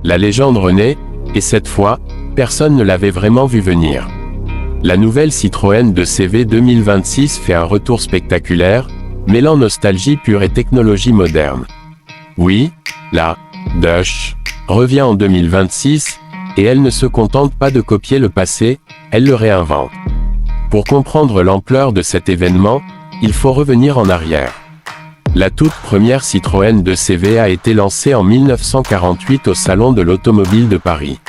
La légende renaît, et cette fois, personne ne l'avait vraiment vu venir. La nouvelle Citroën 2CV 2026 fait un retour spectaculaire, mêlant nostalgie pure et technologie moderne. Oui, la Dush revient en 2026, et elle ne se contente pas de copier le passé, elle le réinvente. Pour comprendre l'ampleur de cet événement, il faut revenir en arrière. La toute première Citroën 2CV a été lancée en 1948 au Salon de l'Automobile de Paris.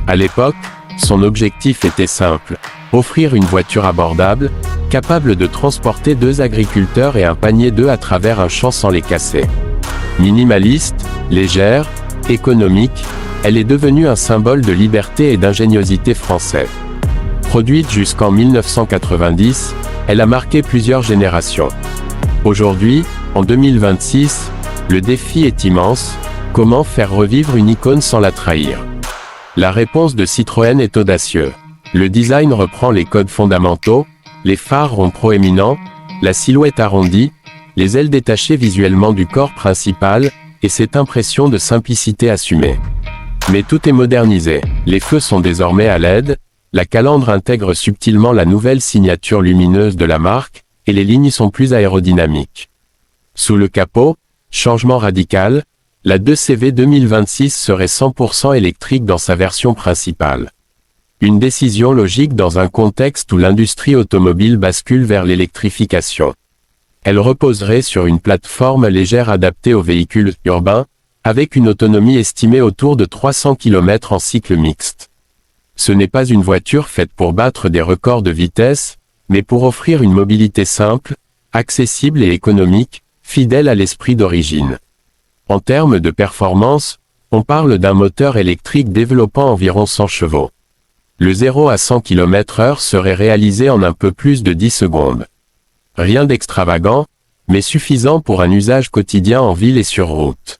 À l'époque, son objectif était simple, offrir une voiture abordable, capable de transporter 2 agriculteurs et un panier d'œufs à travers un champ sans les casser. Minimaliste, légère, économique, elle est devenue un symbole de liberté et d'ingéniosité français. Produite jusqu'en 1990, elle a marqué plusieurs générations. Aujourd'hui, en 2026, le défi est immense, comment faire revivre une icône sans la trahir? La réponse de Citroën est audacieuse. Le design reprend les codes fondamentaux, les phares ronds proéminents, la silhouette arrondie, les ailes détachées visuellement du corps principal, et cette impression de simplicité assumée. Mais tout est modernisé, les feux sont désormais à LED, la calandre intègre subtilement la nouvelle signature lumineuse de la marque, et les lignes sont plus aérodynamiques. Sous le capot, changement radical, la 2CV 2026 serait 100% électrique dans sa version principale. Une décision logique dans un contexte où l'industrie automobile bascule vers l'électrification. Elle reposerait sur une plateforme légère adaptée aux véhicules urbains, avec une autonomie estimée autour de 300 km en cycle mixte. Ce n'est pas une voiture faite pour battre des records de vitesse, mais pour offrir une mobilité simple, accessible et économique, fidèle à l'esprit d'origine. En termes de performance, on parle d'un moteur électrique développant environ 100 chevaux. Le 0 à 100 km/h serait réalisé en un peu plus de 10 secondes. Rien d'extravagant, mais suffisant pour un usage quotidien en ville et sur route.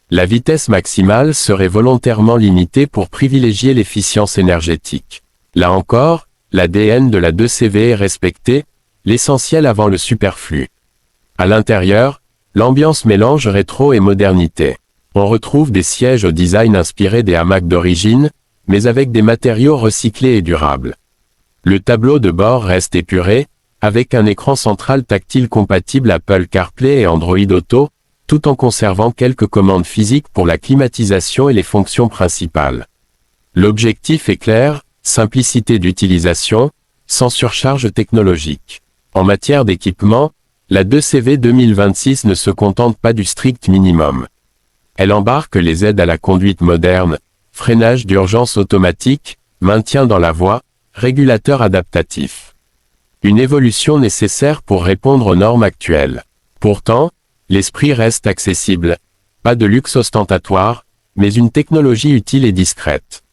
La vitesse maximale serait volontairement limitée pour privilégier l'efficience énergétique. Là encore, l'ADN de la 2CV est respecté, l'essentiel avant le superflu. À l'intérieur, l'ambiance mélange rétro et modernité. On retrouve des sièges au design inspiré des hamacs d'origine, mais avec des matériaux recyclés et durables. Le tableau de bord reste épuré, avec un écran central tactile compatible Apple CarPlay et Android Auto, tout en conservant quelques commandes physiques pour la climatisation et les fonctions principales. L'objectif est clair, simplicité d'utilisation, sans surcharge technologique. En matière d'équipement, la 2CV 2026 ne se contente pas du strict minimum. Elle embarque les aides à la conduite moderne, freinage d'urgence automatique, maintien dans la voie, régulateur adaptatif. Une évolution nécessaire pour répondre aux normes actuelles. Pourtant, l'esprit reste accessible. Pas de luxe ostentatoire, mais une technologie utile et discrète.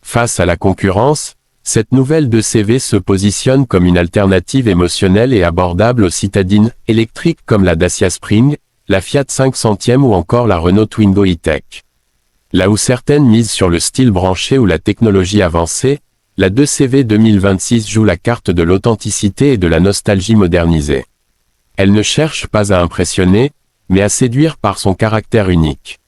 Face à la concurrence, cette nouvelle 2CV se positionne comme une alternative émotionnelle et abordable aux citadines électriques comme la Dacia Spring, la Fiat 500e ou encore la Renault Twingo E-Tech. Là où certaines misent sur le style branché ou la technologie avancée, la 2CV 2026 joue la carte de l'authenticité et de la nostalgie modernisée. Elle ne cherche pas à impressionner, mais à séduire par son caractère unique.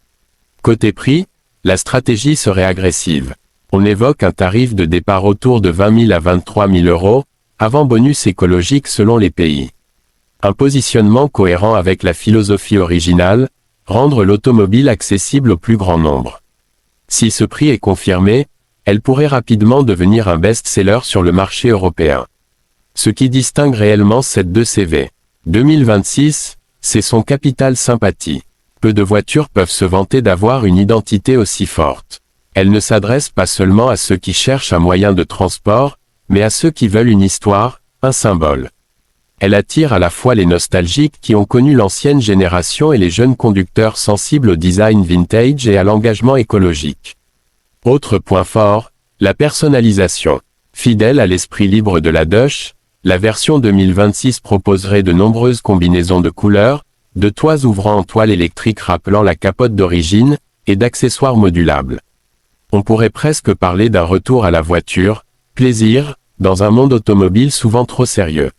Côté prix, la stratégie serait agressive. On évoque un tarif de départ autour de 20 000 à 23 000 euros, avant bonus écologique selon les pays. Un positionnement cohérent avec la philosophie originale, rendre l'automobile accessible au plus grand nombre. Si ce prix est confirmé, elle pourrait rapidement devenir un best-seller sur le marché européen. Ce qui distingue réellement cette 2CV 2026, c'est son capital sympathie. Peu de voitures peuvent se vanter d'avoir une identité aussi forte. Elle ne s'adresse pas seulement à ceux qui cherchent un moyen de transport, mais à ceux qui veulent une histoire, un symbole. Elle attire à la fois les nostalgiques qui ont connu l'ancienne génération et les jeunes conducteurs sensibles au design vintage et à l'engagement écologique. Autre point fort, la personnalisation. Fidèle à l'esprit libre de la Dush, la version 2026 proposerait de nombreuses combinaisons de couleurs, de toits ouvrant en toile électrique rappelant la capote d'origine, et d'accessoires modulables. On pourrait presque parler d'un retour à la voiture, plaisir, dans un monde automobile souvent trop sérieux.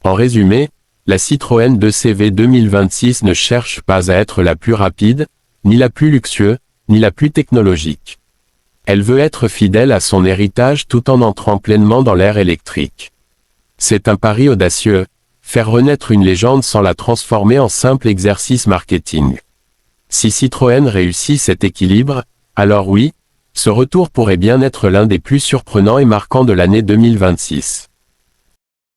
En résumé, la Citroën 2CV 2026 ne cherche pas à être la plus rapide, ni la plus luxueuse, ni la plus technologique. Elle veut être fidèle à son héritage tout en entrant pleinement dans l'ère électrique. C'est un pari audacieux, faire renaître une légende sans la transformer en simple exercice marketing. Si Citroën réussit cet équilibre, alors oui, ce retour pourrait bien être l'un des plus surprenants et marquants de l'année 2026.